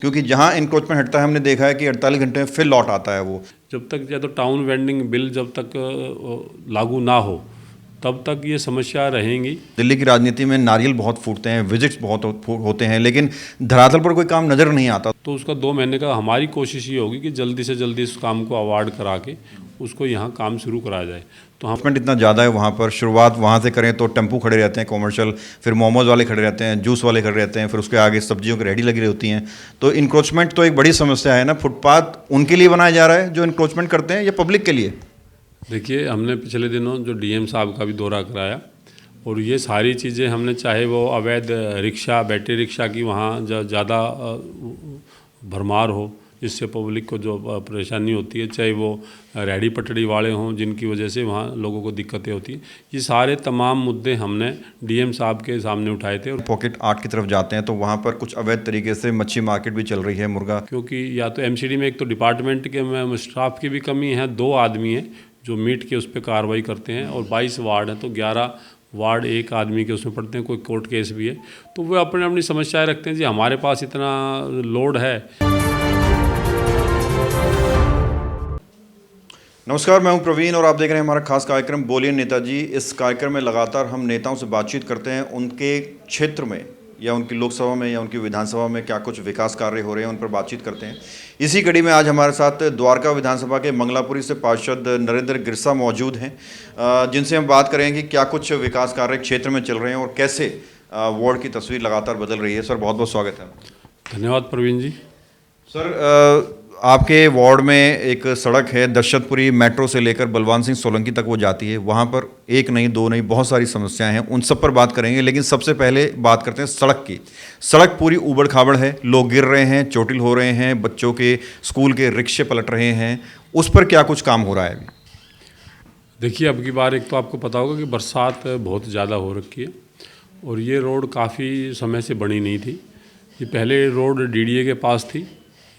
क्योंकि जहाँ इंक्रोचमेंट हटता है हमने देखा है कि 48 घंटे में फिर लौट आता है वो। जब तक या तो टाउन वेंडिंग बिल जब तक लागू ना हो तब तक ये समस्या रहेंगी। दिल्ली की राजनीति में नारियल बहुत फूटते हैं, विजिट्स बहुत होते हैं, लेकिन धरातल पर कोई काम नज़र नहीं आता। तो उसका 2 महीने का हमारी कोशिश ये होगी कि जल्दी से जल्दी इस काम को अवार्ड करा के उसको यहाँ काम शुरू कराया जाए। तो हम इतना ज़्यादा है वहाँ पर, शुरुआत वहाँ से करें तो टेम्पू खड़े रहते हैं कॉमर्शियल, फिर मोमोज वाले खड़े रहते हैं, जूस वाले खड़े रहते हैं, फिर उसके आगे सब्जियों की रेहड़ी लगी होती हैं। तो इंक्रोचमेंट तो एक बड़ी समस्या है ना। फुटपाथ उनके लिए बनाया जा रहा है जो इंक्रोचमेंट करते हैं या पब्लिक के लिए? देखिए, हमने पिछले दिनों जो डीएम साहब का भी दौरा कराया और ये सारी चीज़ें हमने, चाहे वो अवैध रिक्शा, बैटरी रिक्शा की वहाँ ज़्यादा भरमार हो जिससे पब्लिक को जो परेशानी होती है, चाहे वो रेहड़ी पटड़ी वाले हों जिनकी वजह से वहाँ लोगों को दिक्कतें होती हैं, ये सारे तमाम मुद्दे हमने डीएम साहब के सामने उठाए थे। और पॉकेट 8 की तरफ जाते हैं तो वहाँ पर कुछ अवैध तरीके से मच्छी मार्केट भी चल रही है, मुर्गा। क्योंकि या तो एमसीडी में एक तो डिपार्टमेंट के में स्टाफ की भी कमी है, 2 आदमी हैं जो मीट के उस पर कार्रवाई करते हैं, और 22 वार्ड हैं तो 11 वार्ड एक आदमी के उसमें पड़ते हैं, कोई कोर्ट केस भी है। तो वो अपने अपनी समस्याएं रखते हैं, जी हमारे पास इतना लोड है। नमस्कार, मैं हूं प्रवीण और आप देख रहे हैं हमारा खास कार्यक्रम बोलिए नेताजी। इस कार्यक्रम में लगातार हम नेताओं से बातचीत करते हैं, उनके क्षेत्र में या उनकी लोकसभा में या उनकी विधानसभा में क्या कुछ विकास कार्य हो रहे हैं उन पर बातचीत करते हैं। इसी कड़ी में आज हमारे साथ द्वारका विधानसभा के मंगलापुरी से पार्षद नरेंद्र गिरसा मौजूद हैं, जिनसे हम बात करेंगे क्या कुछ विकास कार्य क्षेत्र में चल रहे हैं और कैसे वार्ड की तस्वीर लगातार बदल रही है। सर, बहुत बहुत स्वागत है। धन्यवाद प्रवीण जी। सर, आपके वार्ड में एक सड़क है दशरथपुरी, मेट्रो से लेकर बलवान सिंह सोलंकी तक वो जाती है। वहाँ पर एक नहीं, 2 नहीं, बहुत सारी समस्याएं हैं, उन सब पर बात करेंगे। लेकिन सबसे पहले बात करते हैं सड़क की। सड़क पूरी ऊबड़ खाबड़ है, लोग गिर रहे हैं, चोटिल हो रहे हैं, बच्चों के स्कूल के रिक्शे पलट रहे हैं। उस पर क्या कुछ काम हो रहा है अभी? देखिए, अब की बार एक तो आपको पता होगा कि बरसात बहुत ज़्यादा हो रखी है और ये रोड काफ़ी समय से बनी नहीं थी। ये पहले रोड डीडीए के पास थी।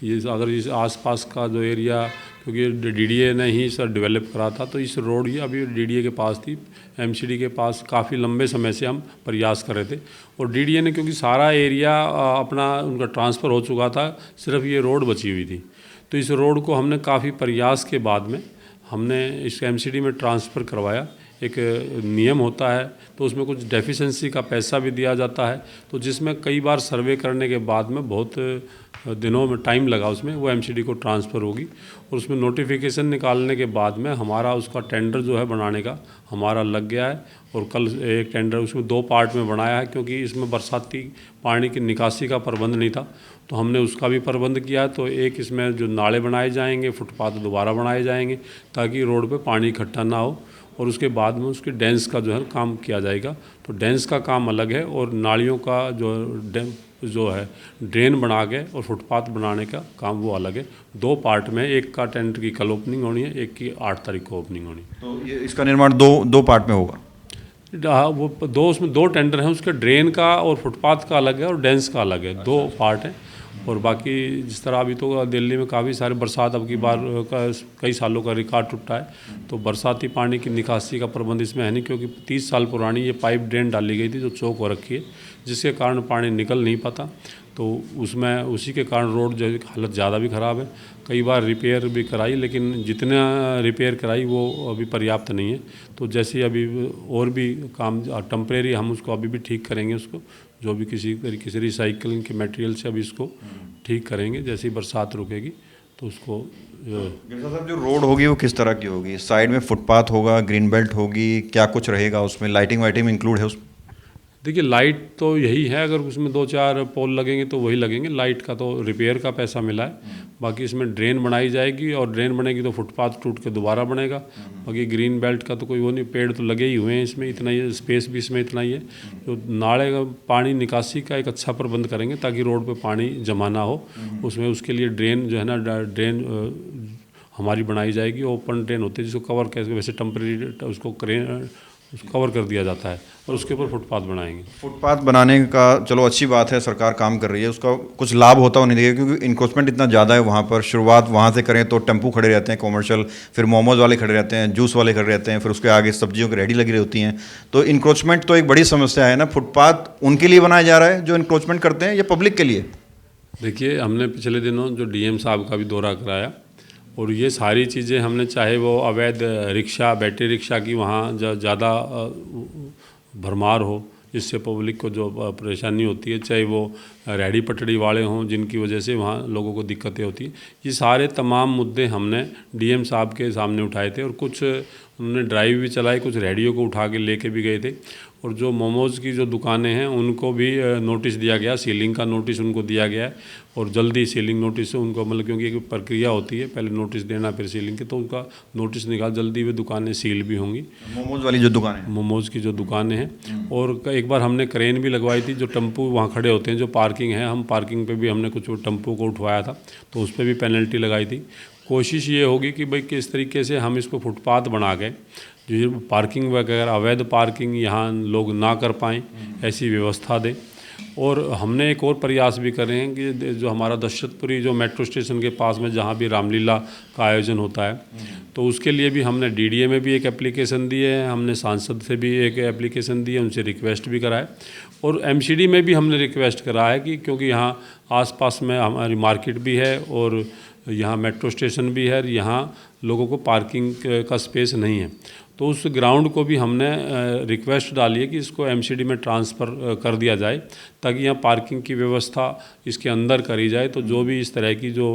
ये अगर इस आसपास का जो एरिया, क्योंकि डीडीए ने ही सर डेवलप करा था, तो इस रोड ही अभी डीडीए के पास थी। एमसीडी के पास काफ़ी लंबे समय से हम प्रयास कर रहे थे और डीडीए ने, क्योंकि सारा एरिया अपना उनका ट्रांसफ़र हो चुका था, सिर्फ ये रोड बची हुई थी। तो इस रोड को हमने काफ़ी प्रयास के बाद में हमने इस एमसीडी में ट्रांसफ़र करवाया। एक नियम होता है तो उसमें कुछ डेफिशिएंसी का पैसा भी दिया जाता है, तो जिसमें कई बार सर्वे करने के बाद में बहुत दिनों में टाइम लगा, उसमें वो एमसीडी को ट्रांसफ़र होगी और उसमें नोटिफिकेशन निकालने के बाद में हमारा उसका टेंडर जो है बनाने का हमारा लग गया है। और कल एक टेंडर उसमें 2 पार्ट में बनाया है, क्योंकि इसमें बरसाती पानी की निकासी का प्रबंध नहीं था, तो हमने उसका भी प्रबंध किया है। तो एक इसमें जो नाले बनाए जाएंगे, फुटपाथ दोबारा बनाए जाएंगे ताकि रोड पे पानी इकट्ठा ना हो, और उसके बाद में उसके डेंस का जो है काम किया जाएगा। तो डेंस का काम अलग है और नालियों का जो है ड्रेन बना के और फुटपाथ बनाने का काम वो अलग है। 2 पार्ट में, एक का टेंडर की कल ओपनिंग होनी है, एक की 8 तारीख को ओपनिंग होनी है। तो ये इसका निर्माण दो पार्ट में होगा? हाँ, वो उसमें 2 टेंडर हैं, उसके ड्रेन का और फुटपाथ का अलग है और डेंस का अलग है। 2 पार्ट हैं। और बाकी जिस तरह अभी तो दिल्ली में काफ़ी सारे बरसात अब की बार का कई सालों का रिकॉर्ड टूटा है, तो बरसाती पानी की निकासी का प्रबंध इसमें है नहीं, क्योंकि 30 साल पुरानी ये पाइप ड्रेन डाली गई थी जो चौक हो रखी है, जिसके कारण पानी निकल नहीं पाता। तो उसमें उसी के कारण रोड जो हालत ज़्यादा भी ख़राब है। कई बार रिपेयर भी कराई, लेकिन जितना रिपेयर कराई वो अभी पर्याप्त नहीं है। तो जैसे अभी और भी काम टेम्परेरी हम उसको अभी भी ठीक करेंगे, उसको जो भी किसी तरीके से रिसाइकलिंग के मटेरियल से अभी इसको ठीक करेंगे। जैसे ही बरसात रुकेगी तो उसको। गिरसा साहब, जो रोड होगी वो किस तरह की होगी? साइड में फुटपाथ होगा, ग्रीन बेल्ट होगी, क्या कुछ रहेगा उसमें? लाइटिंग वाइटिंग इंक्लूड है उसमें? देखिए, लाइट तो यही है, अगर उसमें 2-4 पोल लगेंगे तो वही लगेंगे। लाइट का तो रिपेयर का पैसा मिला है। बाकी इसमें ड्रेन बनाई जाएगी और ड्रेन बनेगी तो फुटपाथ टूट के दोबारा बनेगा। बाकी ग्रीन बेल्ट का तो कोई वो नहीं, पेड़ तो लगे ही हुए हैं इसमें, इतना ही स्पेस भी इसमें इतना ही है। जो नाले का पानी निकासी का एक अच्छा प्रबंध करेंगे ताकि रोड पे पानी जमा ना हो। उसमें उसके लिए ड्रेन जो है ना, ड्रेन हमारी बनाई जाएगी। ओपन ड्रेन होती है जिसको कवर कैसे, वैसे टेम्परेरी उसको कवर कर दिया जाता है और उसके ऊपर फुटपाथ बनाएंगे। फुटपाथ बनाने का चलो अच्छी बात है, सरकार काम कर रही है, उसका कुछ लाभ होता हो नहीं दिखेगा, क्योंकि इंक्रोचमेंट इतना ज़्यादा है वहाँ पर। शुरुआत वहाँ से करें तो टेम्पू खड़े रहते हैं कॉमर्शियल, फिर मोमोज वाले खड़े रहते हैं, जूस वाले खड़े रहते हैं, फिर उसके आगे सब्जियों की रेहड़ी लगी होती हैं। तो इंक्रोचमेंट तो एक बड़ी समस्या है ना। फुटपाथ उनके लिए बनाया जा रहा है जो इंक्रोचमेंट करते हैं या पब्लिक के लिए? देखिए, हमने पिछले दिनों जो डीएम साहब का भी दौरा कराया और ये सारी चीज़ें हमने, चाहे वो अवैध रिक्शा, बैटरी रिक्शा की वहाँ ज़्यादा भरमार हो जिससे पब्लिक को जो परेशानी होती है, चाहे वो रेहड़ी पटड़ी वाले हों जिनकी वजह से वहाँ लोगों को दिक्कतें होती हैं, ये सारे तमाम मुद्दे हमने डीएम साहब के सामने उठाए थे। और कुछ उन्होंने ड्राइव भी चलाई, कुछ रेहड़ियों को उठा के लेके भी गए थे। और जो मोमोज़ की जो दुकानें हैं उनको भी नोटिस दिया गया, सीलिंग का नोटिस उनको दिया गया है। और जल्दी सीलिंग नोटिस से उनको, मतलब क्योंकि एक प्रक्रिया होती है, पहले नोटिस देना फिर सीलिंग की, तो उनका नोटिस निकाल, जल्दी वे दुकानें सील भी होंगी। मोमोज वाली जो दुकान है, मोमोज़ की जो दुकानें हैं। और एक बार हमने क्रेन भी लगवाई थी, जो टम्पू वहाँ खड़े होते हैं, जो पार्किंग है, हम पार्किंग पे भी हमने कुछ टम्पू को उठवाया था, तो उस पर भी पेनल्टी लगाई थी। कोशिश ये होगी कि भाई किस तरीके से हम इसको फुटपाथ बना के जो पार्किंग वगैरह, अवैध पार्किंग यहाँ लोग ना कर पाएँ, ऐसी व्यवस्था दें। और हमने एक और प्रयास भी कर रहे हैं कि जो हमारा दशरथपुरी जो मेट्रो स्टेशन के पास में जहाँ भी रामलीला का आयोजन होता है, तो उसके लिए भी हमने डीडीए में भी एक एप्लीकेशन दी है, हमने सांसद से भी एक एप्लीकेशन दी है, उनसे रिक्वेस्ट भी करा है। और एमसीडी में भी हमने रिक्वेस्ट करा है कि क्योंकि यहाँ आसपास में हमारी मार्केट भी है और यहाँ मेट्रो स्टेशन भी है, यहाँ लोगों को पार्किंग का स्पेस नहीं है, तो उस ग्राउंड को भी हमने रिक्वेस्ट डाली है कि इसको एमसीडी में ट्रांसफ़र कर दिया जाए, ताकि यहाँ पार्किंग की व्यवस्था इसके अंदर करी जाए। तो जो भी इस तरह की जो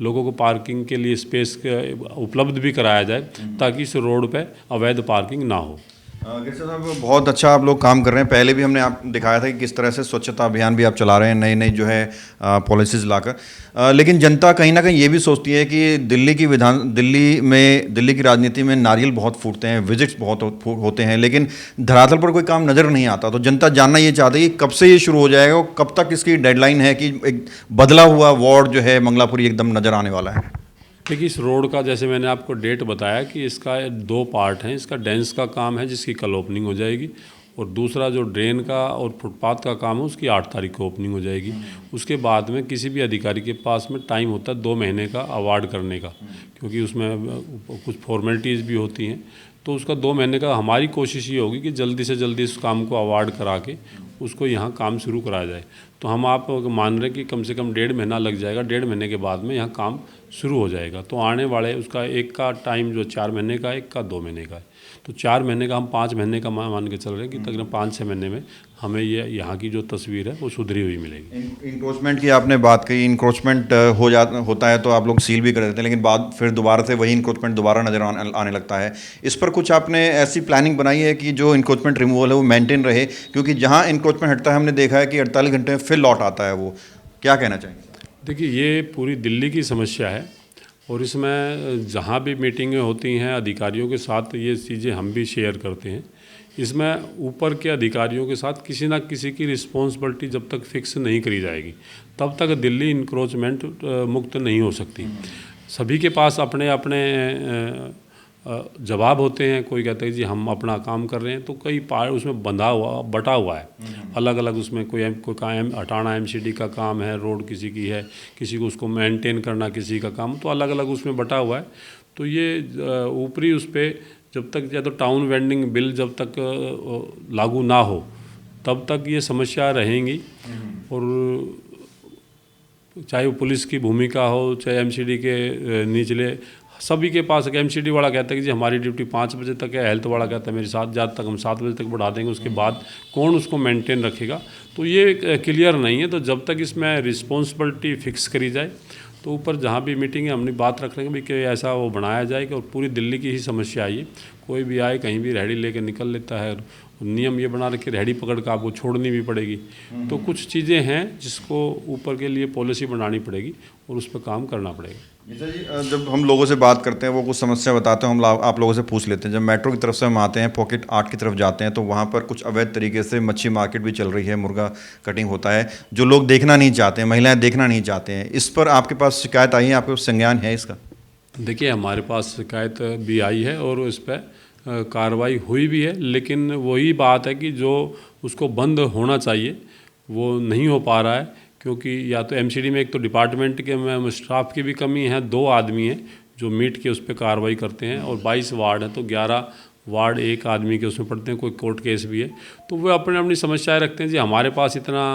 लोगों को पार्किंग के लिए स्पेस उपलब्ध भी कराया जाए, ताकि इस रोड पे अवैध पार्किंग ना हो। गिरजा साहब, बहुत अच्छा आप लोग काम कर रहे हैं। पहले भी हमने आप दिखाया था कि किस तरह से स्वच्छता अभियान भी आप चला रहे हैं, नई नई जो है पॉलिसीज़ लाकर। लेकिन जनता कहीं ना कहीं ये भी सोचती है कि दिल्ली की राजनीति में नारियल बहुत फूटते हैं, विजिट्स बहुत होते हैं, लेकिन धरातल पर कोई काम नज़र नहीं आता। तो जनता जानना ये चाहती है कि कब से ये शुरू हो जाएगा और कब तक इसकी डेडलाइन है कि एक बदला हुआ वार्ड जो है मंगलापुरी एकदम नज़र आने वाला है। देखिए, इस रोड का जैसे मैंने आपको डेट बताया कि इसका 2 पार्ट हैं। इसका डेंस का काम है जिसकी कल ओपनिंग हो जाएगी, और दूसरा जो ड्रेन का और फुटपाथ का काम है उसकी 8 तारीख को ओपनिंग हो जाएगी। उसके बाद में किसी भी अधिकारी के पास में टाइम होता है 2 महीने का अवार्ड करने का, क्योंकि उसमें कुछ फॉर्मेलिटीज़ भी होती हैं। तो उसका 2 महीने का हमारी कोशिश ये होगी कि जल्दी से जल्दी इस काम को अवार्ड करा के उसको यहाँ काम शुरू कराया जाए। तो हम आप मान रहे हैं कि कम से कम 1.5 महीना लग जाएगा, 1.5 महीने के बाद में यहाँ काम शुरू हो जाएगा। तो आने वाले उसका एक का टाइम जो 4 महीने का, एक का 2 महीने का है, तो 4 महीने का हम 5 महीने का मान के चल रहे हैं कि तकरीबन 5-6 महीने में हमें ये यहाँ की जो तस्वीर है वो सुधरी हुई मिलेगी। इंक्रोचमेंट की आपने बात कही, इंक्रोचमेंट होता है तो आप लोग सील भी कर देते हैं, लेकिन बाद फिर दोबारा से वही इंक्रोचमेंट दोबारा नज़र आने लगता है। इस पर कुछ आपने ऐसी प्लानिंग बनाई है कि जो इंक्रोचमेंट रिमूवल है वो मेंटेन रहे? क्योंकि जहाँ इंक्रोचमेंट हटता है हमने देखा है कि 48 घंटे में फिर लौट आता है वो। क्या कहना चाहेंगे? देखिए, ये पूरी दिल्ली की समस्या है और इसमें जहाँ भी मीटिंगें होती हैं अधिकारियों के साथ ये चीज़ें हम भी शेयर करते हैं। इसमें ऊपर के अधिकारियों के साथ किसी ना किसी की रिस्पॉन्सिबिलिटी जब तक फिक्स नहीं करी जाएगी तब तक दिल्ली इंक्रोचमेंट मुक्त नहीं हो सकती। सभी के पास अपने अपने जवाब होते हैं। कोई कहता है जी हम अपना काम कर रहे हैं, तो कई पार्ट उसमें बटा हुआ है अलग अलग। उसमें कोई काम हटाना एमसीडी का काम है, रोड किसी की है, किसी को उसको मेंटेन करना किसी का काम, तो अलग अलग उसमें बटा हुआ है। तो ये ऊपरी उस पर जब तक या तो टाउन वेंडिंग बिल जब तक लागू ना हो तब तक ये समस्या रहेंगी। और चाहे वो पुलिस की भूमिका हो, चाहे एमसीडी के निचले, सभी के पास एक एमसीडी वाला कहता है कि जी हमारी ड्यूटी 5 बजे तक है, हेल्थ वाला कहता है मेरी 7 बजे तक, हम 7 बजे तक बढ़ा देंगे, उसके बाद कौन उसको मेंटेन रखेगा? तो ये क्लियर नहीं है। तो जब तक इसमें रिस्पॉन्सिबिलिटी फिक्स करी जाए तो ऊपर जहाँ भी मीटिंग है हमने बात रख रहे हैं कि ऐसा वो बनाया जाए कि, और पूरी दिल्ली की ही समस्या आई है। कोई भी आए कहीं भी रेहड़ी लेके निकल लेता है, नियम ये बना रखे रेहड़ी पकड़ कर आपको छोड़नी भी पड़ेगी। तो कुछ चीज़ें हैं जिसको ऊपर के लिए पॉलिसी बनानी पड़ेगी और उस पर काम करना पड़ेगा। गिरजा जी, जब हम लोगों से बात करते हैं वो कुछ समस्या बताते हैं, हम आप लोगों से पूछ लेते हैं। जब मेट्रो की तरफ से हम आते हैं, पॉकेट 8 की तरफ जाते हैं, तो वहाँ पर कुछ अवैध तरीके से मच्छी मार्केट भी चल रही है, मुर्गा कटिंग होता है, जो लोग देखना नहीं चाहते हैं, महिलाएं देखना नहीं चाहते हैं। इस पर आपके पास शिकायत आई है? आपके पास संज्ञान है इसका? देखिए, हमारे पास शिकायत भी आई है और इस पर कार्रवाई हुई भी है, लेकिन वही बात है कि जो उसको बंद होना चाहिए वो नहीं हो पा रहा है। क्योंकि या तो एमसीडी में एक तो डिपार्टमेंट के में स्टाफ की भी कमी है, 2 आदमी हैं जो मीट के उस पर कार्रवाई करते हैं, और 22 वार्ड हैं तो 11 वार्ड 1 आदमी के उसमें पड़ते हैं, कोई कोर्ट केस भी है। तो वो अपनी अपनी समस्याएं रखते हैं जी हमारे पास इतना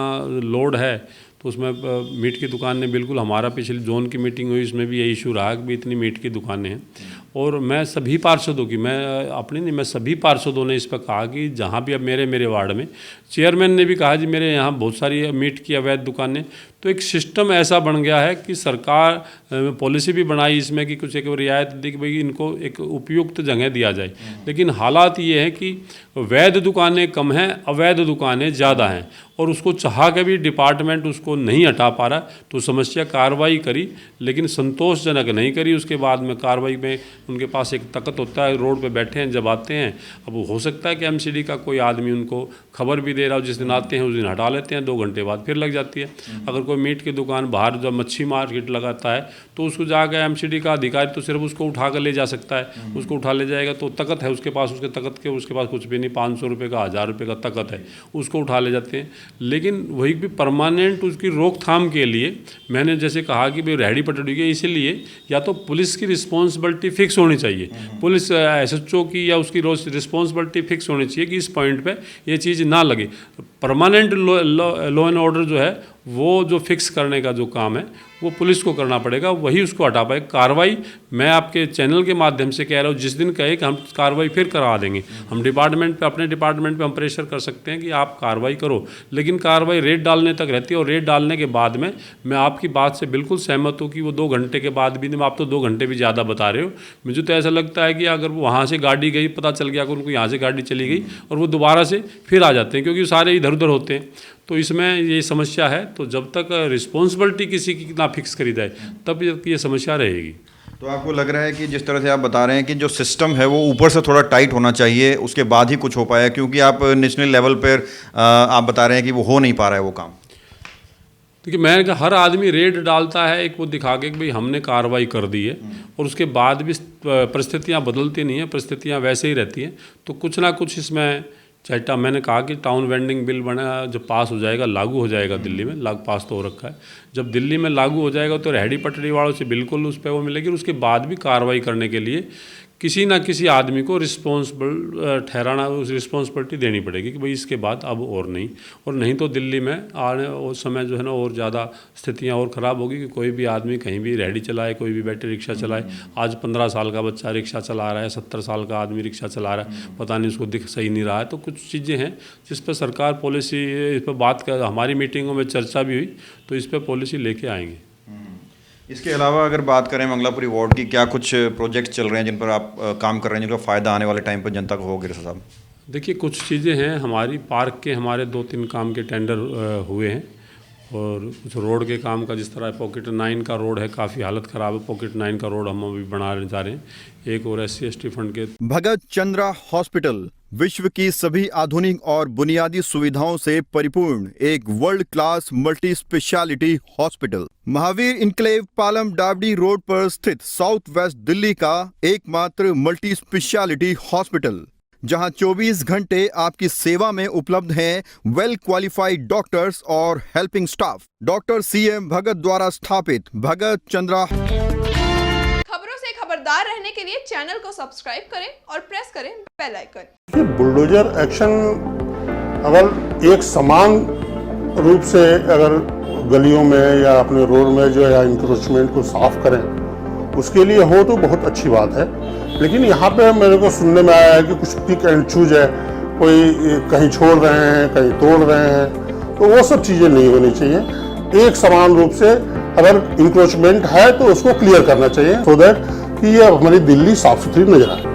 लोड है, तो उसमें मीट की दुकानें बिल्कुल, हमारा पिछले जोन की मीटिंग हुई उसमें भी यही इशू रहा कि भी इतनी मीट की दुकानें हैं। और मैं सभी पार्षदों की, मैं अपनी नहीं, मैं सभी पार्षदों ने इस पर कहा कि जहाँ भी अब मेरे वार्ड में चेयरमैन ने भी कहा जी मेरे यहाँ बहुत सारी मीट की अवैध दुकानें, तो एक सिस्टम ऐसा बन गया है कि सरकार पॉलिसी भी बनाई इसमें कि कुछ एक रियायत दी कि भाई इनको एक उपयुक्त जगह दिया जाए। लेकिन हालात ये है कि वैध दुकानें कम हैं, अवैध दुकानें ज़्यादा हैं, और उसको चाह के भी डिपार्टमेंट उसको नहीं हटा पा रहा। तो समस्या कार्रवाई करी लेकिन संतोषजनक नहीं करी। उसके बाद में कार्रवाई में उनके पास एक ताकत होता है, रोड पे बैठे हैं जब आते हैं, अब हो सकता है कि एमसीडी का कोई आदमी उनको खबर भी दे रहा हो, जिस दिन आते हैं उस दिन हटा लेते हैं, 2 घंटे बाद फिर लग जाती है। अगर कोई मीट की दुकान बाहर जब मच्छी मार्केट लगाता है तो उसको जाकर एमसीडी का अधिकारी तो सिर्फ उसको उठा कर ले जा सकता है, उसको उठा ले जाएगा तो तकत है उसके पास, उसके तकत के उसके पास कुछ भी नहीं, 500 रुपये का 1000 रुपये का तकत है, उसको उठा ले जाते हैं। लेकिन वही भी परमानेंट उसकी रोकथाम के लिए मैंने जैसे कहा कि भाई रेहड़ी पटड़ी के, इसीलिए या तो पुलिस की रिस्पॉन्सिबिलिटी फिक्स होनी चाहिए, पुलिस एसएचओ की या उसकी रिस्पॉन्सिबिलिटी फिक्स होनी चाहिए कि इस पॉइंट पे ये चीज़ ना लगे। परमानेंट लॉ एंड ऑर्डर जो है वो जो फिक्स करने का जो काम है वो पुलिस को करना पड़ेगा, वही उसको हटा पाए। कार्रवाई मैं आपके चैनल के माध्यम से कह रहा हूँ, जिस दिन कहे कि हम कार्रवाई फिर करा देंगे, हम डिपार्टमेंट पे, अपने डिपार्टमेंट पे हम प्रेशर कर सकते हैं कि आप कार्रवाई करो, लेकिन कार्रवाई रेड डालने तक रहती है। और रेड डालने के बाद में मैं आपकी बात से बिल्कुल सहमत हूँ कि वो 2 घंटे के बाद भी, आप तो 2 घंटे भी ज़्यादा बता रहे हो, मुझे तो ऐसा लगता है कि अगर वहाँ से गाड़ी गई, पता चल गया कि उनको यहाँ से गाड़ी चली गई और वो दोबारा से फिर आ जाते हैं, क्योंकि सारे इधर उधर होते हैं। तो इसमें ये समस्या है। तो जब तक रिस्पॉन्सिबिलिटी किसी की ना फिक्स करी जाए तब ये समस्या रहेगी। तो आपको लग रहा है कि जिस तरह से आप बता रहे हैं कि जो सिस्टम है वो ऊपर से थोड़ा टाइट होना चाहिए, उसके बाद ही कुछ हो पाया, क्योंकि आप नेशनल लेवल पर आप बता रहे हैं कि वो हो नहीं पा रहा है वो काम। देखिए, मैंने कहा हर आदमी रेड डालता है एक वो दिखा के कि भाई हमने कार्रवाई कर दी है, और उसके बाद भी परिस्थितियाँ बदलती नहीं हैं, परिस्थितियाँ वैसे ही रहती हैं। तो कुछ ना कुछ इसमें चाहे, मैंने कहा कि टाउन वेंडिंग बिल बना जब पास हो जाएगा, लागू हो जाएगा दिल्ली में, पास तो हो रखा है, जब दिल्ली में लागू हो जाएगा तो रेहड़ी पटरी वालों से बिल्कुल उस पर वो मिलेगी। उसके बाद भी कार्रवाई करने के लिए किसी ना किसी आदमी को रिस्पॉन्सिबल ठहराना, उस रिस्पॉन्सिबिलिटी देनी पड़ेगी कि भाई इसके बाद अब और नहीं तो दिल्ली में आने उस समय जो है ना और ज़्यादा स्थितियाँ और ख़राब होगी कि कोई भी आदमी कहीं भी रेहड़ी चलाए, कोई भी बैटरी रिक्शा चलाए। आज 15 साल का बच्चा रिक्शा चला रहा है, 70 साल का आदमी रिक्शा चला रहा है, पता नहीं उसको दिख सही नहीं रहा है। तो कुछ चीज़ें हैं जिस पर सरकार पॉलिसी, इस पर बात कर, हमारी मीटिंगों में चर्चा भी हुई, तो इस पर पॉलिसी लेके आएंगे। इसके अलावा अगर बात करें मंगलापुरी वार्ड की, क्या कुछ प्रोजेक्ट चल रहे हैं जिन पर आप काम कर रहे हैं, जिनका फ़ायदा आने वाले टाइम पर जनता को होगा साहब? देखिए, कुछ चीज़ें हैं हमारी पार्क के, हमारे 2-3 काम के टेंडर हुए हैं, और कुछ रोड के काम का, जिस तरह पॉकेट 9 का रोड है, काफ़ी हालत ख़राब है, पॉकेट 9 का रोड हम अभी बनाने जा रहे हैं। एक और SC/ST फंड के भगत चंद्रा हॉस्पिटल विश्व की सभी आधुनिक और बुनियादी सुविधाओं से परिपूर्ण एक world class multi speciality hospital, Mahavir enclave Palam डावडी रोड पर स्थित साउथ वेस्ट दिल्ली का एकमात्र मल्टी स्पेशलिटी हॉस्पिटल, जहां 24 घंटे आपकी सेवा में उपलब्ध हैं वेल क्वालिफाइड डॉक्टर्स और हेल्पिंग स्टाफ। डॉक्टर CM भगत द्वारा स्थापित भगत चंद्रा। खबरों से खबरदार रहने के लिए चैनल को सब्सक्राइब करें और प्रेस करें बेल आइकन। बुलडोजर एक्शन अगर एक समान रूप से अगर गलियों में या अपने रोड में जो है इंक्रोचमेंट को साफ करें, उसके लिए हो तो बहुत अच्छी बात है। लेकिन यहाँ पे मेरे को सुनने में आया है कि कुछ पिक एंड चूज है, कोई कहीं छोड़ रहे हैं, कहीं तोड़ रहे हैं, तो वो सब चीज़ें नहीं होनी चाहिए। एक समान रूप से अगर इंक्रोचमेंट है तो उसको क्लियर करना चाहिए, सो दैट कि ये हमारी दिल्ली साफ सुथरी नजर आए।